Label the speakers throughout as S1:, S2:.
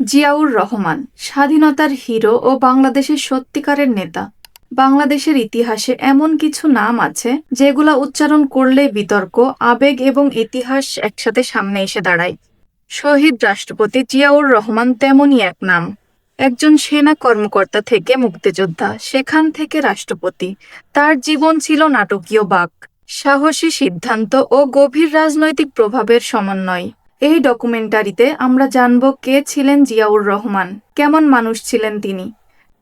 S1: জিয়াউর রহমান স্বাধীনতার হিরো ও বাংলাদেশের সত্যিকারের নেতা। বাংলাদেশের ইতিহাসে এমন কিছু নাম আছে যেগুলা উচ্চারণ করলে বিতর্ক, আবেগ এবং ইতিহাস একসাথে সামনে এসে দাঁড়ায়। শহীদ রাষ্ট্রপতি জিয়াউর রহমান তেমনই এক নাম। একজন সেনা কর্মকর্তা থেকে মুক্তিযোদ্ধা, সেখান থেকে রাষ্ট্রপতি। তার জীবন ছিল নাটকীয় বাঁক, সাহসী সিদ্ধান্ত ও গভীর রাজনৈতিক প্রভাবের সমন্বয়। এই ডকুমেন্টারিতে আমরা জানব কে ছিলেন জিয়াউর রহমান, কেমন মানুষ ছিলেন তিনি,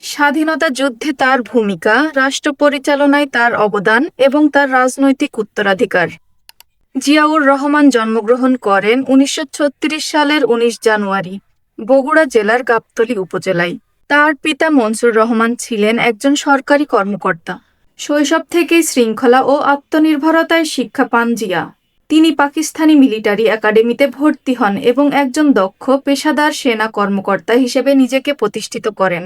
S1: স্বাধীনতা যুদ্ধে তার ভূমিকা, রাষ্ট্র পরিচালনায় তার অবদান এবং তার রাজনৈতিক উত্তরাধিকার। জিয়াউর রহমান জন্মগ্রহণ করেন 1936 সালের 19 জানুয়ারি বগুড়া জেলার গাবতলী উপজেলায়। তার পিতা মনসুর রহমান ছিলেন একজন সরকারি কর্মকর্তা। শৈশব থেকেই শৃঙ্খলা ও আত্মনির্ভরতায় শিক্ষা পান জিয়া। তিনি পাকিস্তানি মিলিটারি একাডেমিতে ভর্তি হন এবং একজন দক্ষ পেশাদার সেনা কর্মকর্তা হিসেবে নিজেকে প্রতিষ্ঠিত করেন।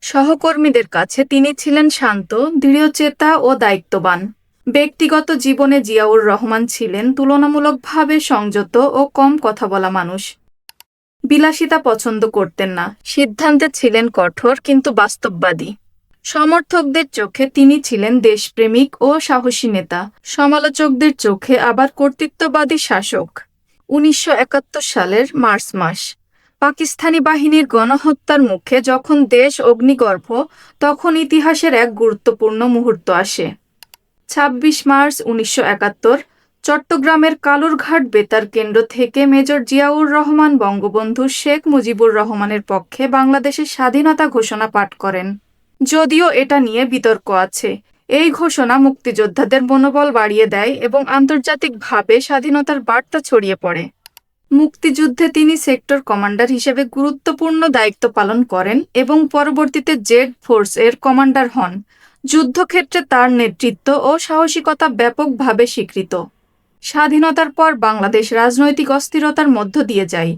S1: সহকর্মীদের কাছে তিনি ছিলেন শান্ত, দৃঢ়চেতা ও দায়িত্ববান। ব্যক্তিগত জীবনে জিয়াউর রহমান ছিলেন তুলনামূলকভাবে সংযত ও কম কথা বলা মানুষ। বিলাসিতা পছন্দ করতেন না, সিদ্ধান্তে ছিলেন কঠোর কিন্তু বাস্তববাদী। সমর্থকদের চোখে তিনি ছিলেন দেশপ্রেমিক ও সাহসী নেতা, সমালোচকদের চোখে আবার কর্তৃত্ববাদী শাসক। 1971 সালের মার্চ মাস পাকিস্তানি বাহিনীর গণহত্যার মুখে যখন দেশ অগ্নিগর্ভ, তখন ইতিহাসের এক গুরুত্বপূর্ণ মুহূর্ত আসে। 26 মার্চ 1971 চট্টগ্রামের কালুরঘাট বেতার কেন্দ্র থেকে মেজর জিয়াউর রহমান বঙ্গবন্ধু শেখ মুজিবুর রহমানের পক্ষে বাংলাদেশের স্বাধীনতা ঘোষণা পাঠ করেন। যদিও এটা নিয়ে বিতর্ক আছে, এই ঘোষণা মুক্তিযোদ্ধাদের মনোবল বাড়িয়ে দেয় এবং আন্তর্জাতিকভাবে স্বাধীনতার বার্তা ছড়িয়ে পড়ে। মুক্তিযুদ্ধে তিনি সেক্টর কমান্ডার হিসেবে গুরুত্বপূর্ণ দায়িত্ব পালন করেন এবং পরবর্তীতে জেড ফোর্স এর কমান্ডার হন। যুদ্ধক্ষেত্রে তার নেতৃত্ব ও সাহসিকতা ব্যাপকভাবে স্বীকৃত। স্বাধীনতার পর বাংলাদেশ রাজনৈতিক অস্থিরতার মধ্য দিয়ে যায়।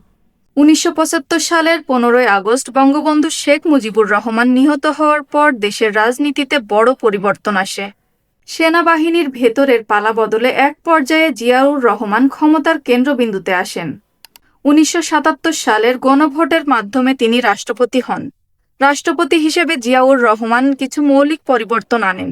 S1: 1975 সালের 15 আগস্ট বঙ্গবন্ধু শেখ মুজিবুর রহমান নিহত হওয়ার পর দেশের রাজনীতিতে বড় পরিবর্তন আসে। সেনাবাহিনীর ভেতরের পালাবদলে এক পর্যায়ে জিয়াউর রহমান ক্ষমতার কেন্দ্রবিন্দুতে আসেন। 1977 সালের গণভোটের মাধ্যমে তিনি রাষ্ট্রপতি হন। রাষ্ট্রপতি হিসেবে জিয়াউর রহমান কিছু মৌলিক পরিবর্তন আনেন।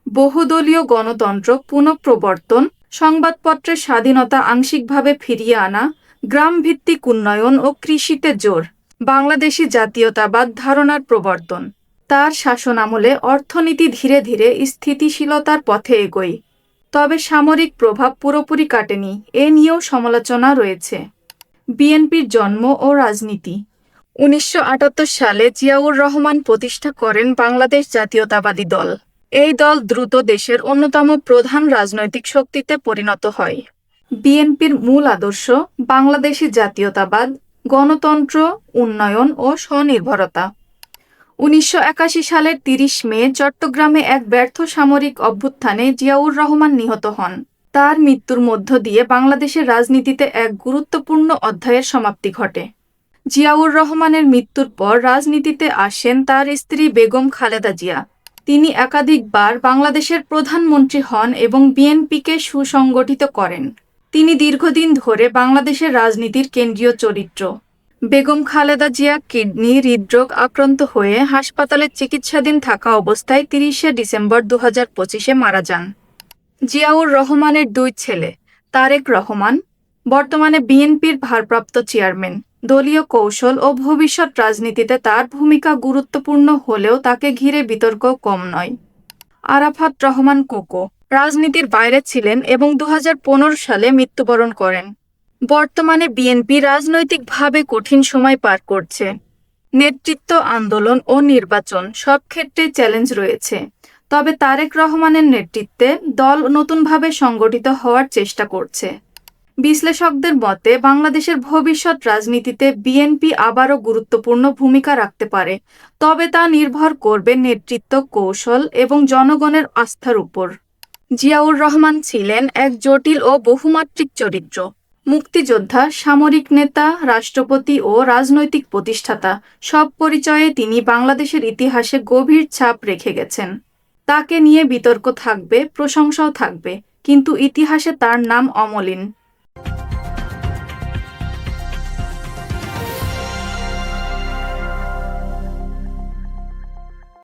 S1: বহুদলীয় গণতন্ত্র পুনঃপ্রবর্তন, সংবাদপত্রের স্বাধীনতা আংশিকভাবে ফিরিয়ে আনা, গ্রামভিত্তিক উন্নয়ন ও কৃষিতে জোর, বাংলাদেশি জাতীয়তাবাদ ধারণার প্রবর্তন। তার শাসনামলে অর্থনীতি ধীরে ধীরে স্থিতিশীলতার পথে এগোয়। তবে সামরিক প্রভাব পুরোপুরি কাটেনি, এ নিয়েও সমালোচনা রয়েছে। বিএনপির জন্ম ও রাজনীতি। 1978 সালে জিয়াউর রহমান প্রতিষ্ঠা করেন বাংলাদেশ জাতীয়তাবাদী দল। এই দল দ্রুত দেশের অন্যতম প্রধান রাজনৈতিক শক্তিতে পরিণত হয়। বিএনপির মূল আদর্শ বাংলাদেশি জাতীয়তাবাদ, গণতন্ত্র, উন্নয়ন ও স্বনির্ভরতা। 1981 সালের 30 মে চট্টগ্রামে এক ব্যর্থ সামরিক অভ্যুত্থানে জিয়াউর রহমান নিহত হন। তার মৃত্যুর মধ্য দিয়ে বাংলাদেশের রাজনীতিতে এক গুরুত্বপূর্ণ অধ্যায়ের সমাপ্তি ঘটে। জিয়াউর রহমানের মৃত্যুর পর রাজনীতিতে আসেন তার স্ত্রী বেগম খালেদা জিয়া। তিনি একাধিকবার বাংলাদেশের প্রধানমন্ত্রী হন এবং বিএনপিকে সুসংগঠিত করেন। তিনি দীর্ঘদিন ধরে বাংলাদেশের রাজনীতির কেন্দ্রীয় চরিত্র। বেগম খালেদা জিয়া কিডনি হৃদরোগ আক্রান্ত হয়ে হাসপাতালে চিকিৎসাধীন থাকা অবস্থায় 30 ডিসেম্বর 2025 মারা যান। জিয়াউর রহমানের দুই ছেলে, তারেক রহমান বর্তমানে বিএনপির ভারপ্রাপ্ত চেয়ারম্যান। দলীয় কৌশল ও ভবিষ্যৎ রাজনীতিতে তার ভূমিকা গুরুত্বপূর্ণ হলেও তাকে ঘিরে বিতর্ক কম নয়। আরাফাত রহমান কোকো রাজনীতির বাইরে ছিলেন এবং 2015 সালে মৃত্যুবরণ করেন। বর্তমানে বিএনপি রাজনৈতিকভাবে কঠিন সময় পার করছে। নেতৃত্ব, আন্দোলন ও নির্বাচন সব ক্ষেত্রেই চ্যালেঞ্জ রয়েছে। তবে তারেক রহমানের নেতৃত্বে দল নতুনভাবে সংগঠিত হওয়ার চেষ্টা করছে। বিশ্লেষকদের মতে বাংলাদেশের ভবিষ্যৎ রাজনীতিতে বিএনপি আবারও গুরুত্বপূর্ণ ভূমিকা রাখতে পারে, তবে তা নির্ভর করবে নেতৃত্ব, কৌশল এবং জনগণের আস্থার উপর। জিয়াউর রহমান ছিলেন এক জটিল ও বহুমাত্রিক চরিত্র। মুক্তিযোদ্ধা, সামরিক নেতা, রাষ্ট্রপতি ও রাজনৈতিক প্রতিষ্ঠাতা, সব পরিচয়ে তিনি বাংলাদেশের ইতিহাসে গভীর ছাপ রেখে গেছেন। তাকে নিয়ে বিতর্ক থাকবে, প্রশংসাও থাকবে, কিন্তু ইতিহাসে তার নাম অমলিন।